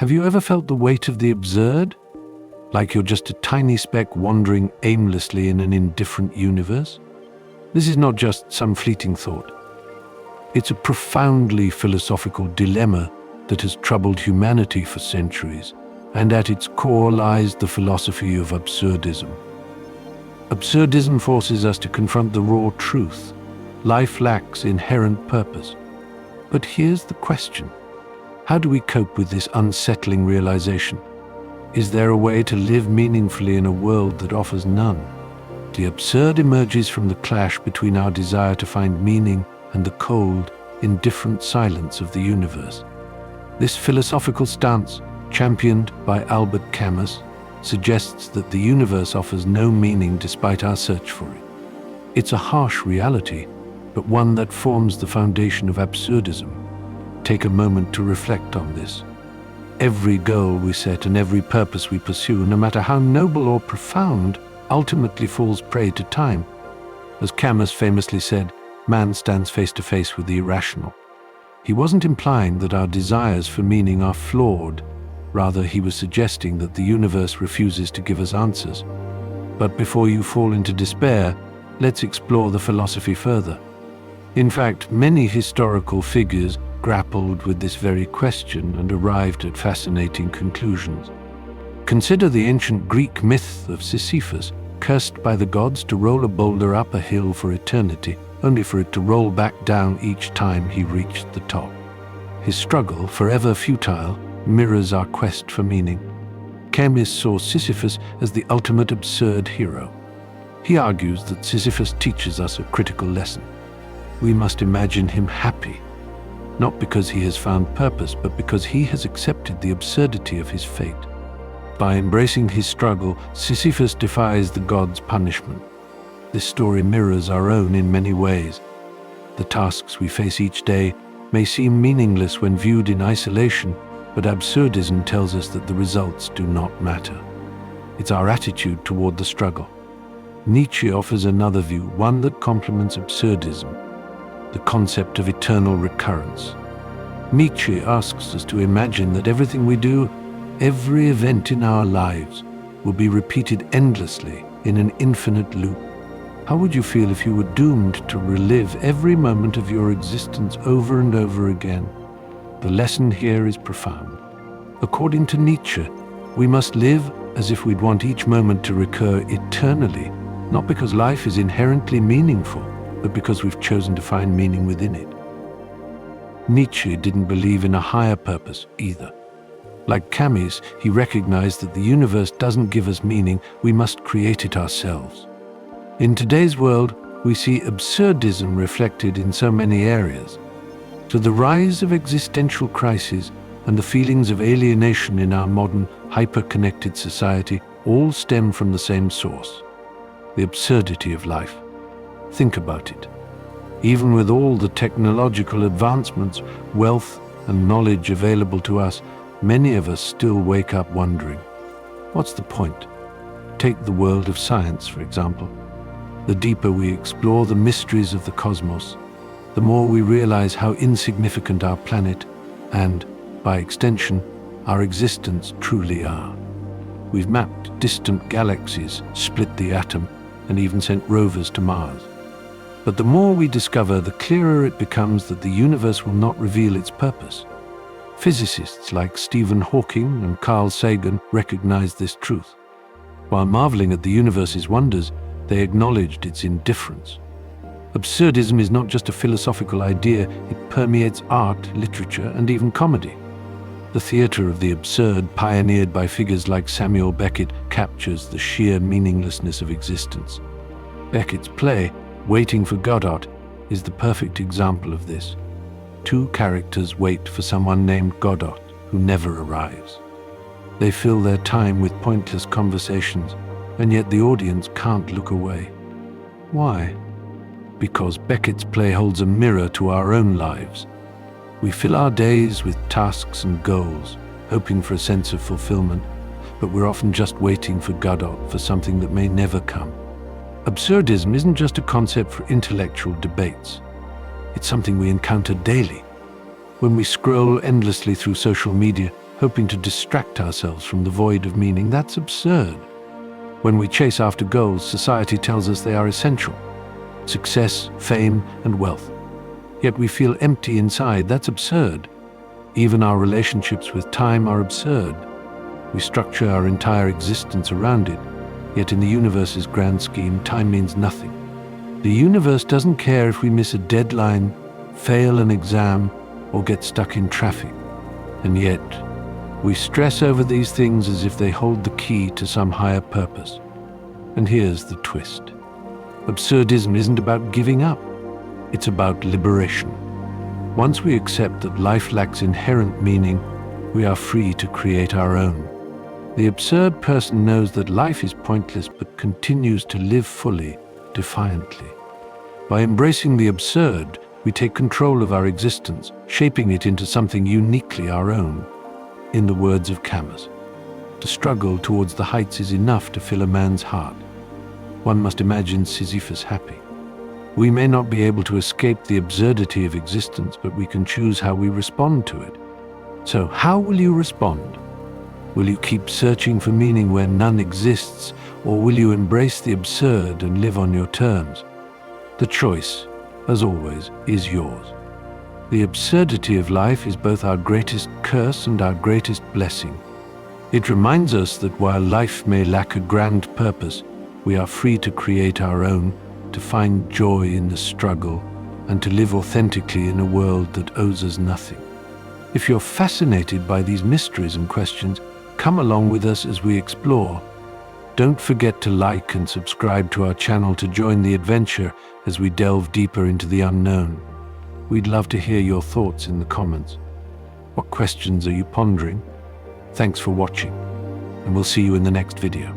Have you ever felt the weight of the absurd? Like you're just a tiny speck wandering aimlessly in an indifferent universe? This is not just some fleeting thought. It's a profoundly philosophical dilemma that has troubled humanity for centuries, and at its core lies the philosophy of absurdism. Absurdism forces us to confront the raw truth. Life lacks inherent purpose. But here's the question. How do we cope with this unsettling realization? Is there a way to live meaningfully in a world that offers none? The absurd emerges from the clash between our desire to find meaning and the cold, indifferent silence of the universe. This philosophical stance, championed by Albert Camus, suggests that the universe offers no meaning despite our search for it. It's a harsh reality, but one that forms the foundation of absurdism. Take a moment to reflect on this. Every goal we set and every purpose we pursue, no matter how noble or profound, ultimately falls prey to time. As Camus famously said, man stands face to face with the irrational. He wasn't implying that our desires for meaning are flawed. Rather, he was suggesting that the universe refuses to give us answers. But before you fall into despair, let's explore the philosophy further. In fact, many historical figures grappled with this very question and arrived at fascinating conclusions. Consider the ancient Greek myth of Sisyphus, cursed by the gods to roll a boulder up a hill for eternity, only for it to roll back down each time he reached the top. His struggle, forever futile, mirrors our quest for meaning. Camus saw Sisyphus as the ultimate absurd hero. He argues that Sisyphus teaches us a critical lesson. We must imagine him happy, not because he has found purpose, but because he has accepted the absurdity of his fate. By embracing his struggle, Sisyphus defies the gods' punishment. This story mirrors our own in many ways. The tasks we face each day may seem meaningless when viewed in isolation, but absurdism tells us that the results do not matter. It's our attitude toward the struggle. Nietzsche offers another view, one that complements absurdism: the concept of eternal recurrence. Nietzsche asks us to imagine that everything we do, every event in our lives, will be repeated endlessly in an infinite loop. How would you feel if you were doomed to relive every moment of your existence over and over again? The lesson here is profound. According to Nietzsche, we must live as if we'd want each moment to recur eternally, not because life is inherently meaningful, but because we've chosen to find meaning within it. Nietzsche didn't believe in a higher purpose either. Like Camus, he recognized that the universe doesn't give us meaning, we must create it ourselves. In today's world, we see absurdism reflected in so many areas. So the rise of existential crisis and the feelings of alienation in our modern, hyper-connected society all stem from the same source: the absurdity of life. Think about it. Even with all the technological advancements, wealth, and knowledge available to us, many of us still wake up wondering, what's the point? Take the world of science, for example. The deeper we explore the mysteries of the cosmos, the more we realize how insignificant our planet and, by extension, our existence truly are. We've mapped distant galaxies, split the atom, and even sent rovers to Mars. But the more we discover, the clearer it becomes that the universe will not reveal its purpose. Physicists like Stephen Hawking and Carl Sagan recognized this truth. While marveling at the universe's wonders, they acknowledged its indifference. Absurdism is not just a philosophical idea, it permeates art, literature, and even comedy. The theater of the absurd, pioneered by figures like Samuel Beckett, captures the sheer meaninglessness of existence. Beckett's play, Waiting for Godot, is the perfect example of this. Two characters wait for someone named Godot, who never arrives. They fill their time with pointless conversations, and yet the audience can't look away. Why? Because Beckett's play holds a mirror to our own lives. We fill our days with tasks and goals, hoping for a sense of fulfillment, but we're often just waiting for Godot, for something that may never come. Absurdism isn't just a concept for intellectual debates. It's something we encounter daily. When we scroll endlessly through social media, hoping to distract ourselves from the void of meaning. That's absurd. When we chase after goals, society tells us they are essential: success, fame, and wealth. Yet we feel empty inside. That's absurd. Even our relationships with time are absurd. We structure our entire existence around it, yet in the universe's grand scheme, time means nothing. The universe doesn't care if we miss a deadline, fail an exam, or get stuck in traffic. And yet, we stress over these things as if they hold the key to some higher purpose. And here's the twist. Absurdism isn't about giving up. It's about liberation. Once we accept that life lacks inherent meaning, we are free to create our own. The absurd person knows that life is pointless but continues to live fully, defiantly. By embracing the absurd, we take control of our existence, shaping it into something uniquely our own. In the words of Camus, to struggle towards the heights is enough to fill a man's heart. One must imagine Sisyphus happy. We may not be able to escape the absurdity of existence, but we can choose how we respond to it. So, how will you respond? Will you keep searching for meaning where none exists, or will you embrace the absurd and live on your terms? The choice, as always, is yours. The absurdity of life is both our greatest curse and our greatest blessing. It reminds us that while life may lack a grand purpose, we are free to create our own, to find joy in the struggle, and to live authentically in a world that owes us nothing. If you're fascinated by these mysteries and questions, come along with us as we explore. Don't forget to like and subscribe to our channel to join the adventure as we delve deeper into the unknown. We'd love to hear your thoughts in the comments. What questions are you pondering? Thanks for watching, and we'll see you in the next video.